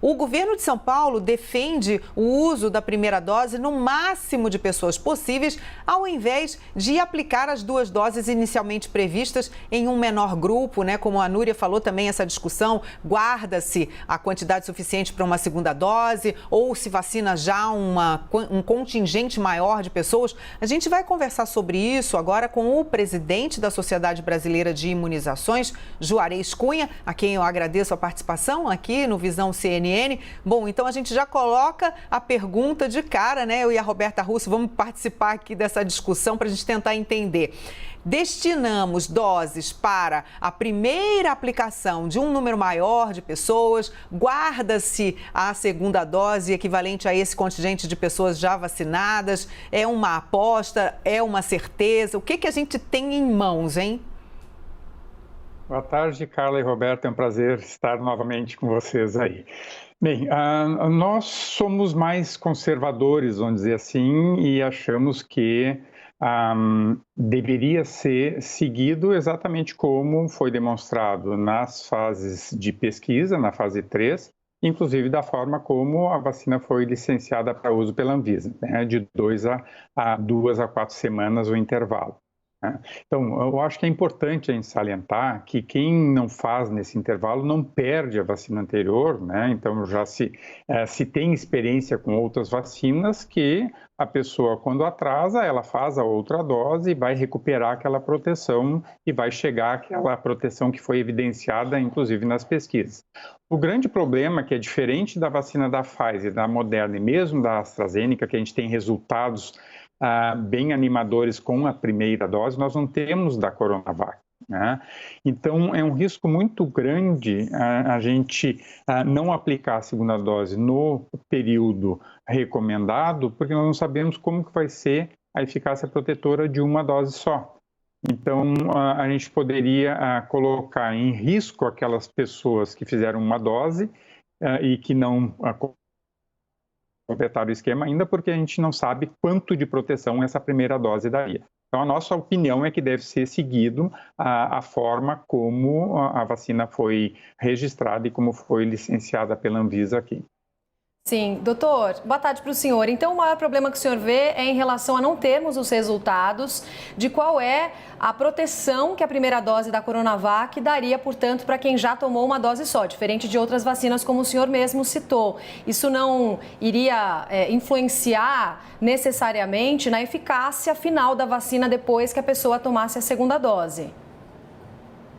O governo de São Paulo defende o uso da primeira dose no máximo de pessoas possíveis, ao invés de aplicar as 2 doses inicialmente previstas em um menor grupo, né? Como a Núria falou também, essa discussão, guarda-se a quantidade suficiente para uma segunda dose ou se vacina já um contingente maior de pessoas. A gente vai conversar sobre isso agora com o presidente da Sociedade Brasileira de Imunizações, Juarez Cunha, a quem eu agradeço a participação aqui no Visão CNN. Bom, então a gente já coloca a pergunta de cara, né? Eu e a Roberta Russo vamos participar aqui dessa discussão para a gente tentar entender. Destinamos doses para a primeira aplicação de um número maior de pessoas, guarda-se a segunda dose equivalente a esse contingente de pessoas já vacinadas, é uma aposta, é uma certeza? O que a gente tem em mãos, hein? Boa tarde, Carla e Roberto, é um prazer estar novamente com vocês aí. Bem, nós somos mais conservadores, vamos dizer assim, e achamos que deveria ser seguido exatamente como foi demonstrado nas fases de pesquisa, na fase 3, inclusive da forma como a vacina foi licenciada para uso pela Anvisa, né, de 2 a 4 semanas o intervalo. Então, eu acho que é importante a gente salientar que quem não faz nesse intervalo não perde a vacina anterior, né? Então, já se tem experiência com outras vacinas que a pessoa, quando atrasa, ela faz a outra dose e vai recuperar aquela proteção e vai chegar àquela proteção que foi evidenciada, inclusive, nas pesquisas. O grande problema é que é diferente da vacina da Pfizer, da Moderna e mesmo da AstraZeneca, que a gente tem resultados bem animadores com a primeira dose, nós não temos da Coronavac, né? Então, é um risco muito grande a gente não aplicar a segunda dose no período recomendado, porque nós não sabemos como que vai ser a eficácia protetora de uma dose só. Então, a gente poderia colocar em risco aquelas pessoas que fizeram uma dose e que não completar o esquema ainda, porque a gente não sabe quanto de proteção essa primeira dose daria. Então, a nossa opinião é que deve ser seguido a forma como a vacina foi registrada e como foi licenciada pela Anvisa aqui. Sim, doutor, boa tarde para o senhor. Então, o maior problema que o senhor vê é em relação a não termos os resultados de qual é a proteção que a primeira dose da Coronavac daria, portanto, para quem já tomou uma dose só, diferente de outras vacinas, como o senhor mesmo citou. Isso não iria influenciar necessariamente na eficácia final da vacina depois que a pessoa tomasse a segunda dose?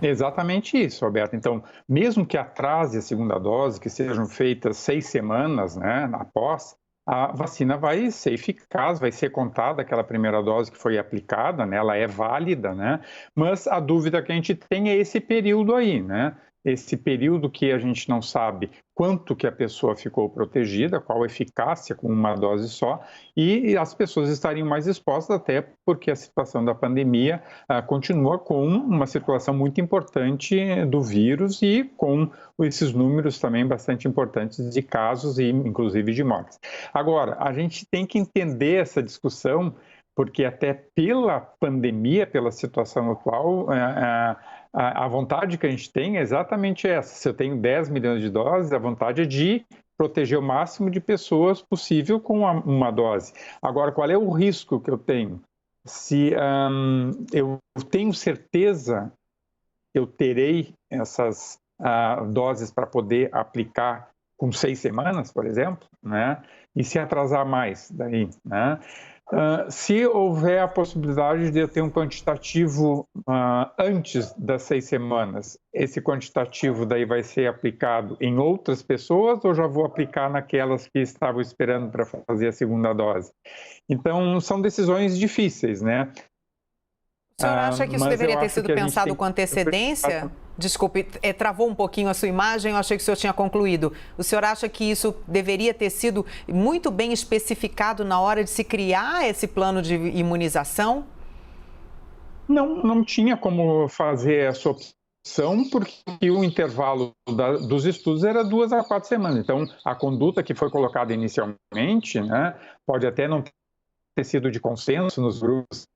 Exatamente isso, Roberto. Então, mesmo que atrase a segunda dose, que sejam feitas 6 semanas, né, após, a vacina vai ser eficaz, vai ser contada aquela primeira dose que foi aplicada, né, ela é válida, né, mas a dúvida que a gente tem é esse período aí, né, esse período que a gente não sabe quanto que a pessoa ficou protegida, qual a eficácia com uma dose só, e as pessoas estariam mais expostas até porque a situação da pandemia continua com uma situação muito importante do vírus e com esses números também bastante importantes de casos e inclusive de mortes. Agora, a gente tem que entender essa discussão porque até pela pandemia, pela situação atual, a vontade que a gente tem é exatamente essa. Se eu tenho 10 milhões de doses, a vontade é de proteger o máximo de pessoas possível com uma dose. Agora, qual é o risco que eu tenho? Se eu tenho certeza que eu terei essas doses para poder aplicar com 6 semanas, por exemplo, né? E se atrasar mais daí, né? Se houver a possibilidade de eu ter um quantitativo antes das 6 semanas, esse quantitativo daí vai ser aplicado em outras pessoas ou já vou aplicar naquelas que estavam esperando para fazer a segunda dose? Então, são decisões difíceis, né? O senhor acha que isso deveria ter sido pensado com antecedência? Desculpe, travou um pouquinho a sua imagem, eu achei que o senhor tinha concluído. O senhor acha que isso deveria ter sido muito bem especificado na hora de se criar esse plano de imunização? Não tinha como fazer essa opção, porque o intervalo dos estudos era 2 a 4 semanas. Então, a conduta que foi colocada inicialmente, né, pode até não ter sido de consenso nos grupos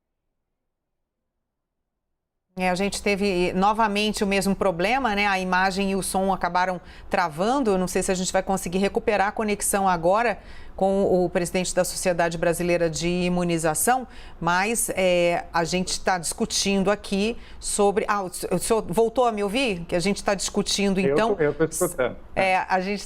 A gente teve novamente o mesmo problema, né? A imagem e o som acabaram travando. Eu não sei se a gente vai conseguir recuperar a conexão agora com o presidente da Sociedade Brasileira de Imunização, mas a gente está discutindo aqui sobre... o senhor voltou a me ouvir? Que a gente está discutindo, então... Eu estou escutando.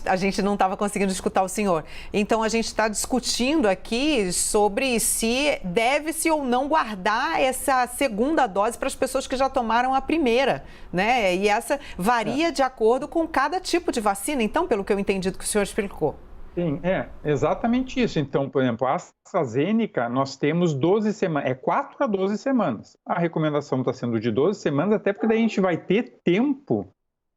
A gente não estava conseguindo escutar o senhor. Então, a gente está discutindo aqui sobre se deve-se ou não guardar essa segunda dose para as pessoas que já tomaram a primeira, né? E essa varia de acordo com cada tipo de vacina, então, pelo que eu entendi do que o senhor explicou. Sim, exatamente isso. Então, por exemplo, a AstraZeneca, nós temos 12 semanas, 4 a 12 semanas. A recomendação está sendo de 12 semanas, até porque daí a gente vai ter tempo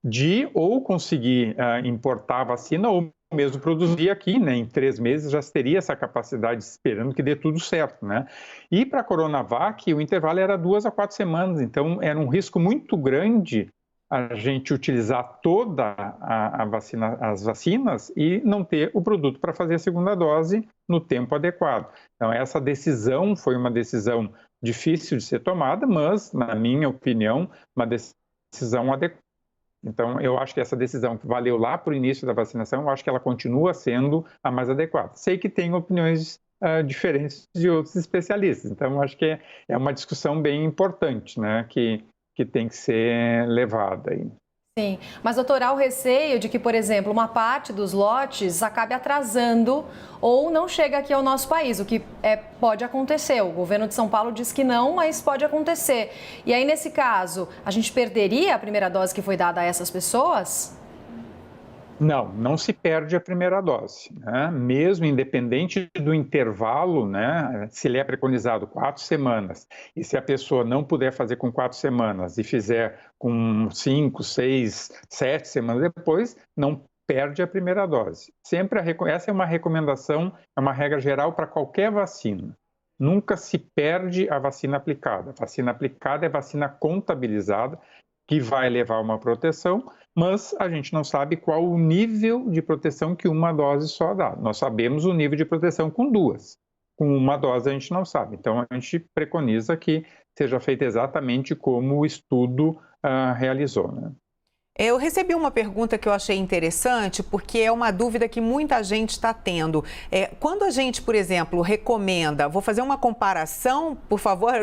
de ou conseguir importar a vacina ou mesmo produzir aqui, né? Em 3 meses já teria essa capacidade, esperando que dê tudo certo, né? E para a Coronavac, o intervalo era 2 a 4 semanas, então era um risco muito grande a gente utilizar toda as vacinas e não ter o produto para fazer a segunda dose no tempo adequado. Então, essa decisão foi uma decisão difícil de ser tomada, mas, na minha opinião, uma decisão adequada. Então, eu acho que essa decisão que valeu lá para o início da vacinação, eu acho que ela continua sendo a mais adequada. Sei que tem opiniões diferentes de outros especialistas, então, eu acho que é uma discussão bem importante, né, que tem que ser levada aí. Sim, mas doutor, há o receio de que, por exemplo, uma parte dos lotes acabe atrasando ou não chega aqui ao nosso país, o que pode acontecer. O governo de São Paulo diz que não, mas pode acontecer. E aí, nesse caso, a gente perderia a primeira dose que foi dada a essas pessoas? Não se perde a primeira dose, né? Mesmo independente do intervalo, né? Se ele é preconizado 4 semanas e se a pessoa não puder fazer com 4 semanas e fizer com 5, 6, 7 semanas depois, não perde a primeira dose. Sempre essa é uma recomendação, é uma regra geral para qualquer vacina. Nunca se perde a vacina aplicada. A vacina aplicada é vacina contabilizada, que vai levar uma proteção, mas a gente não sabe qual o nível de proteção que uma dose só dá. Nós sabemos o nível de proteção com 2. Com uma dose a gente não sabe. Então, a gente preconiza que seja feito exatamente como o estudo realizou, né? Eu recebi uma pergunta que eu achei interessante, porque é uma dúvida que muita gente está tendo. Quando a gente, por exemplo, recomenda, vou fazer uma comparação, por favor,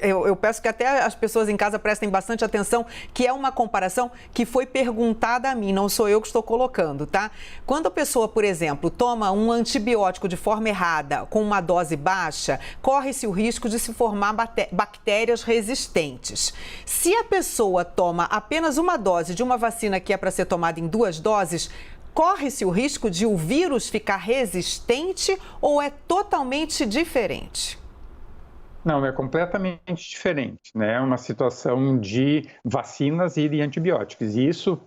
eu peço que até as pessoas em casa prestem bastante atenção, que é uma comparação que foi perguntada a mim, não sou eu que estou colocando, tá? Quando a pessoa, por exemplo, toma um antibiótico de forma errada, com uma dose baixa, corre-se o risco de se formar bactérias resistentes. Se a pessoa toma apenas uma dose de uma vacina que é para ser tomada em 2 doses, corre-se o risco de o vírus ficar resistente ou é totalmente diferente? Não, é completamente diferente, né? É uma situação de vacinas e de antibióticos. E isso,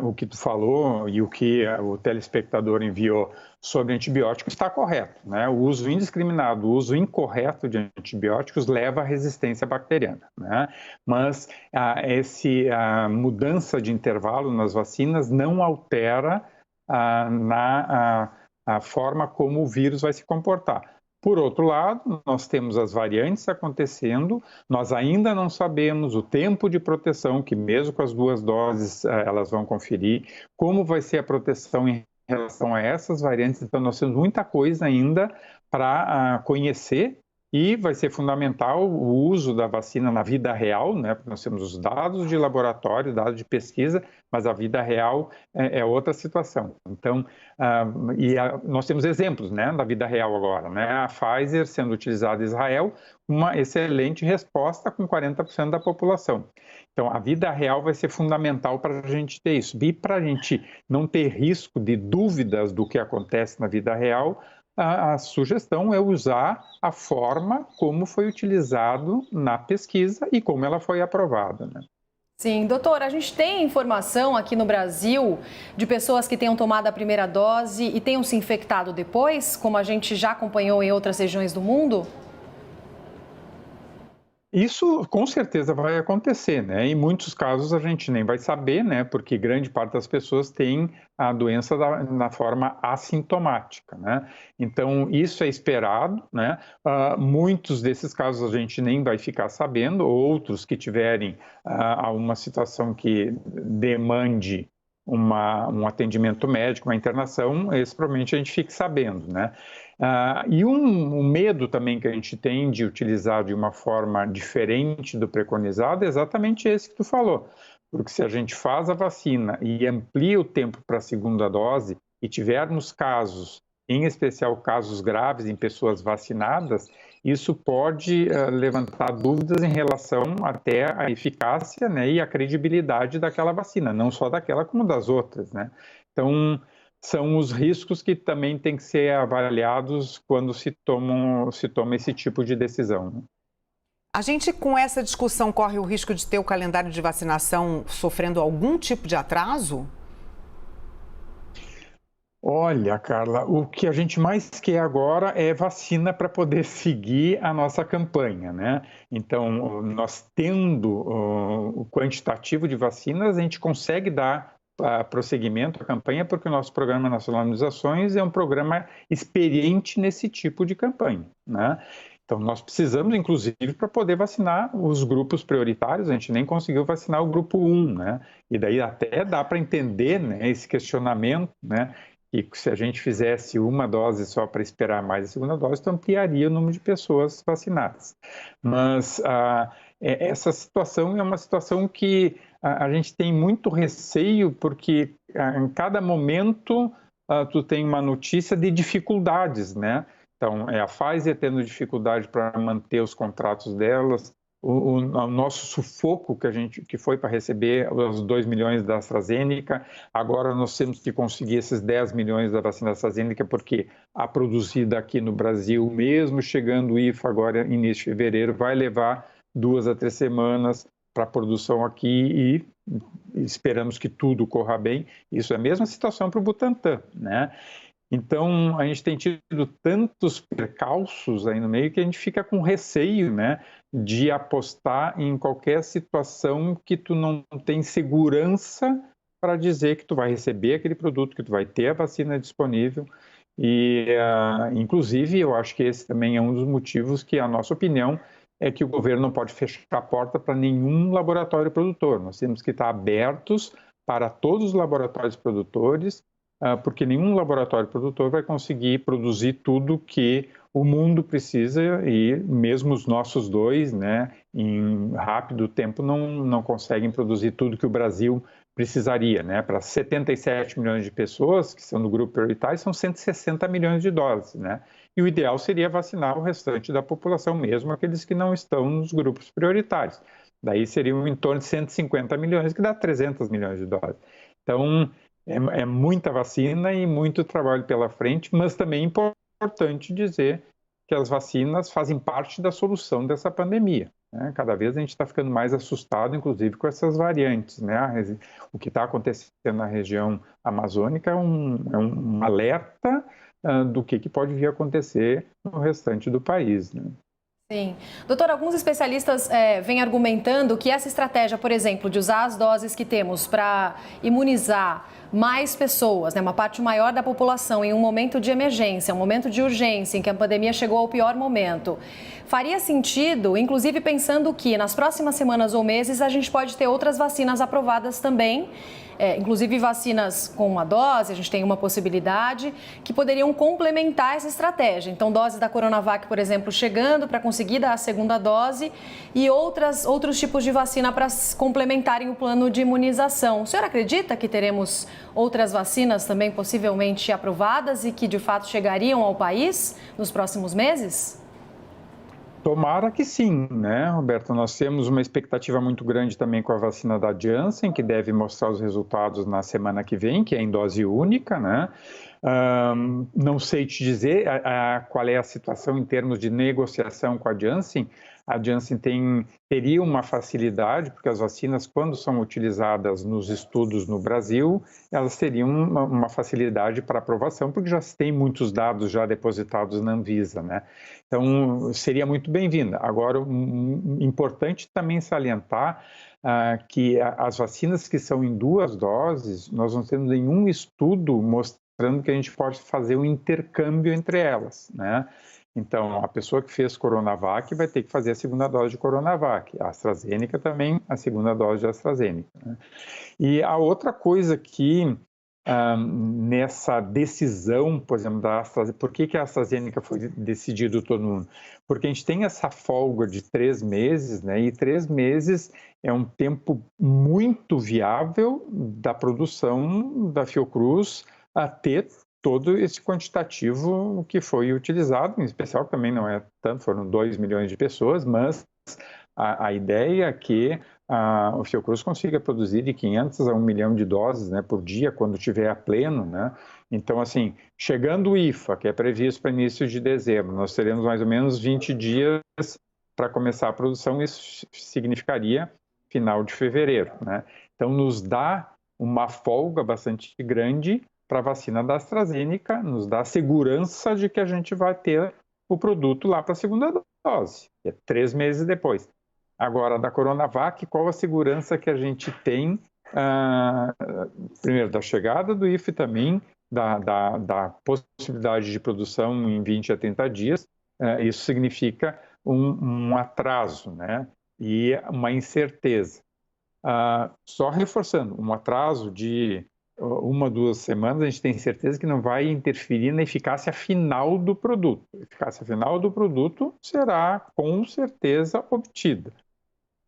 o que tu falou e o que o telespectador enviou sobre antibióticos está correto, né? O uso indiscriminado, o uso incorreto de antibióticos leva à resistência bacteriana, né? Mas a mudança de intervalo nas vacinas não altera a forma como o vírus vai se comportar. Por outro lado, nós temos as variantes acontecendo, nós ainda não sabemos o tempo de proteção, que mesmo com as 2 doses elas vão conferir, como vai ser a proteção em relação a essas variantes, então nós temos muita coisa ainda para conhecer e vai ser fundamental o uso da vacina na vida real, né? Porque nós temos os dados de laboratório, dados de pesquisa, mas a vida real é outra situação. Então, nós temos exemplos, né, da vida real agora, né? A Pfizer sendo utilizada em Israel, uma excelente resposta com 40% da população. Então, a vida real vai ser fundamental para a gente ter isso. E para a gente não ter risco de dúvidas do que acontece na vida real, a sugestão é usar a forma como foi utilizado na pesquisa e como ela foi aprovada, né? Sim, doutor, a gente tem informação aqui no Brasil de pessoas que tenham tomado a primeira dose e tenham se infectado depois, como a gente já acompanhou em outras regiões do mundo? Isso com certeza vai acontecer, né? Em muitos casos a gente nem vai saber, né? Porque grande parte das pessoas tem a doença na forma assintomática, né? Então isso é esperado, né? Muitos desses casos a gente nem vai ficar sabendo, outros que tiverem uma situação que demande um atendimento médico, uma internação, esse provavelmente a gente fique sabendo, né? E um medo também que a gente tem de utilizar de uma forma diferente do preconizado é exatamente esse que tu falou. Porque se a gente faz a vacina e amplia o tempo para a segunda dose e tivermos casos, em especial casos graves em pessoas vacinadas, isso pode levantar dúvidas em relação até à eficácia, né, e à credibilidade daquela vacina, não só daquela como das outras, né? Então, são os riscos que também têm que ser avaliados quando se toma esse tipo de decisão, né? A gente, com essa discussão, corre o risco de ter o calendário de vacinação sofrendo algum tipo de atraso? Olha, Carla, o que a gente mais quer agora é vacina para poder seguir a nossa campanha, né? Então, nós tendo o quantitativo de vacinas, a gente consegue dar prosseguimento à campanha, porque o nosso Programa Nacional de Imunizações é um programa experiente nesse tipo de campanha, né? Então, nós precisamos, inclusive, para poder vacinar os grupos prioritários, a gente nem conseguiu vacinar o grupo 1, né? E daí até dá para entender, né, esse questionamento, né? E se a gente fizesse uma dose só para esperar mais a segunda dose, então ampliaria o número de pessoas vacinadas. Mas essa situação é uma situação que a gente tem muito receio, porque em cada momento tu tem uma notícia de dificuldades, né? Então, a Pfizer tendo dificuldade para manter os contratos delas, o nosso sufoco que foi para receber os 2 milhões da AstraZeneca, agora nós temos que conseguir esses 10 milhões da vacina AstraZeneca, porque a produzida aqui no Brasil, mesmo chegando o IFA agora início de fevereiro, vai levar 2 a 3 semanas para a produção aqui e esperamos que tudo corra bem. Isso é a mesma situação para o Butantan, né? Então, a gente tem tido tantos percalços aí no meio que a gente fica com receio, né, de apostar em qualquer situação que tu não tem segurança para dizer que tu vai receber aquele produto, que tu vai ter a vacina disponível. E, inclusive, eu acho que esse também é um dos motivos que a nossa opinião é que o governo não pode fechar a porta para nenhum laboratório produtor. Nós temos que estar abertos para todos os laboratórios produtores, porque nenhum laboratório produtor vai conseguir produzir tudo que o mundo precisa e mesmo os nossos dois, né, em rápido tempo não conseguem produzir tudo que o Brasil precisaria, né? Para 77 milhões de pessoas que são do grupo prioritário, são 160 milhões de doses, né? E o ideal seria vacinar o restante da população, mesmo aqueles que não estão nos grupos prioritários. Daí seriam em torno de 150 milhões, que dá 300 milhões de doses. Então, é muita vacina e muito trabalho pela frente, mas também é importante dizer que as vacinas fazem parte da solução dessa pandemia, né? Cada vez a gente está ficando mais assustado, inclusive com essas variantes, né? O que está acontecendo na região amazônica é um alerta do que pode vir a acontecer no restante do país, né? Sim. Doutor, alguns especialistas vêm argumentando que essa estratégia, por exemplo, de usar as doses que temos para imunizar mais pessoas, né, uma parte maior da população em um momento de emergência, um momento de urgência, em que a pandemia chegou ao pior momento, faria sentido, inclusive pensando que nas próximas semanas ou meses a gente pode ter outras vacinas aprovadas também, inclusive vacinas com uma dose, a gente tem uma possibilidade, que poderiam complementar essa estratégia. Então, doses da Coronavac, por exemplo, chegando para conseguir dar a segunda dose e outros tipos de vacina para complementarem o plano de imunização. O senhor acredita que teremos outras vacinas também possivelmente aprovadas e que, de fato, chegariam ao país nos próximos meses? Tomara que sim, né, Roberto? Nós temos uma expectativa muito grande também com a vacina da Janssen, que deve mostrar os resultados na semana que vem, que é em dose única, né? Não sei te dizer qual é a situação em termos de negociação com a Janssen. A Janssen teria uma facilidade, porque as vacinas, quando são utilizadas nos estudos no Brasil, elas teriam uma facilidade para aprovação, porque já se tem muitos dados já depositados na Anvisa, né? Então, seria muito bem-vinda. Agora, importante também salientar que as vacinas que são em 2 doses, nós não temos nenhum estudo mostrando que a gente pode fazer um intercâmbio entre elas, né? Então, a pessoa que fez Coronavac vai ter que fazer a segunda dose de Coronavac. A AstraZeneca também, a segunda dose de AstraZeneca, né? E a outra coisa que, nessa decisão, por exemplo, da AstraZeneca, por que a AstraZeneca foi decidido todo mundo? Porque a gente tem essa folga de 3 meses, né? E 3 meses é um tempo muito viável da produção da Fiocruz a ter todo esse quantitativo que foi utilizado, em especial também não é tanto, foram 2 milhões de pessoas, mas a ideia é que o Fiocruz consiga produzir de 500 a 1 milhão de doses, né, por dia, quando tiver a pleno, né? Então, assim, chegando o IFA, que é previsto para início de dezembro, nós teremos mais ou menos 20 dias para começar a produção, isso significaria final de fevereiro, né? Então, nos dá uma folga bastante grande para a vacina da AstraZeneca, nos dá segurança de que a gente vai ter o produto lá para a segunda dose, que é 3 meses depois. Agora, da Coronavac, qual a segurança que a gente tem, primeiro, da chegada do IFA também, da possibilidade de produção em 20 a 30 dias, isso significa um atraso, né? E uma incerteza. Só reforçando, um atraso de 1 a 2 semanas, a gente tem certeza que não vai interferir na eficácia final do produto. A eficácia final do produto será, com certeza, obtida.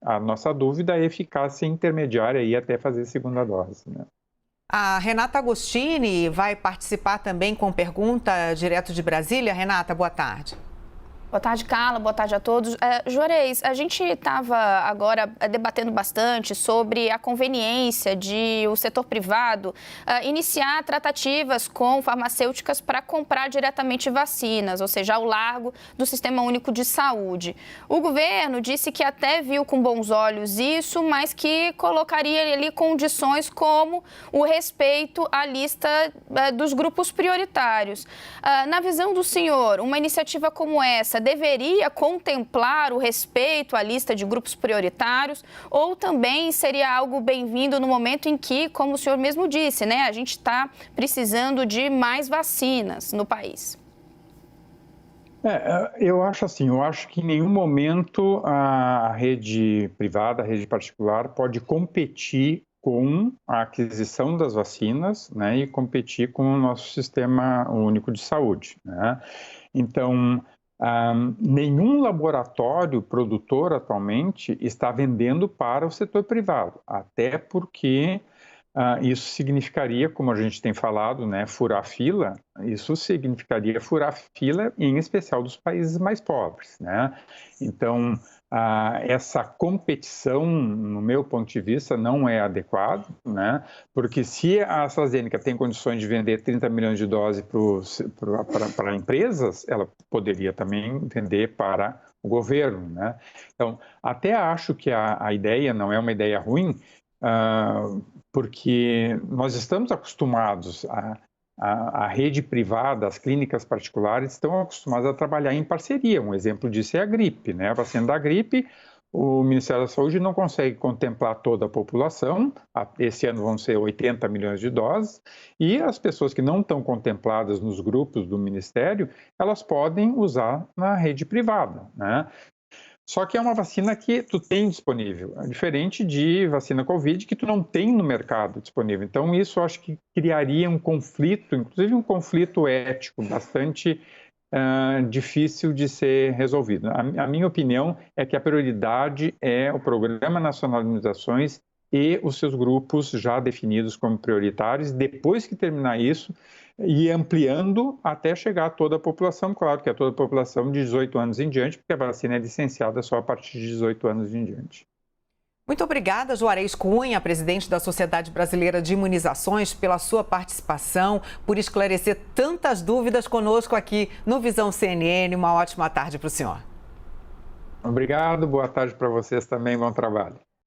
A nossa dúvida é a eficácia intermediária aí até fazer a segunda dose, né? A Renata Agostini vai participar também com pergunta direto de Brasília. Renata, boa tarde. Boa tarde, Carla. Boa tarde a todos. Juarez, a gente estava agora debatendo bastante sobre a conveniência de o setor privado iniciar tratativas com farmacêuticas para comprar diretamente vacinas, ou seja, ao largo do Sistema Único de Saúde. O governo disse que até viu com bons olhos isso, mas que colocaria ali condições como o respeito à lista dos grupos prioritários. Na visão do senhor, uma iniciativa como essa deveria contemplar o respeito à lista de grupos prioritários ou também seria algo bem-vindo no momento em que, como o senhor mesmo disse, né, a gente está precisando de mais vacinas no país? Eu acho que em nenhum momento a rede privada, a rede particular pode competir com a aquisição das vacinas, né, e competir com o nosso Sistema Único de Saúde, né? Então, nenhum laboratório produtor atualmente está vendendo para o setor privado, até porque isso significaria, como a gente tem falado, né, furar fila, isso significaria furar fila, em especial dos países mais pobres, né? Então, essa competição, no meu ponto de vista, não é adequada, né? Porque se a AstraZeneca tem condições de vender 30 milhões de doses para empresas, ela poderia também vender para o governo, né? Então, até acho que a ideia não é uma ideia ruim, porque nós estamos acostumados a rede privada, as clínicas particulares estão acostumadas a trabalhar em parceria. Um exemplo disso é a gripe, né? A vacina da gripe, o Ministério da Saúde não consegue contemplar toda a população, esse ano vão ser 80 milhões de doses, e as pessoas que não estão contempladas nos grupos do Ministério, elas podem usar na rede privada, né? Só que é uma vacina que tu tem disponível, diferente de vacina Covid que tu não tem no mercado disponível. Então isso eu acho que criaria um conflito, inclusive um conflito ético bastante difícil de ser resolvido. A minha opinião é que a prioridade é o Programa Nacional de Imunizações e os seus grupos já definidos como prioritários. Depois que terminar isso, e ampliando até chegar a toda a população, claro que é toda a população de 18 anos em diante, porque a vacina é licenciada só a partir de 18 anos em diante. Muito obrigada, Juarez Cunha, presidente da Sociedade Brasileira de Imunizações, pela sua participação, por esclarecer tantas dúvidas conosco aqui no Visão CNN. Uma ótima tarde para o senhor. Obrigado, boa tarde para vocês também, bom trabalho.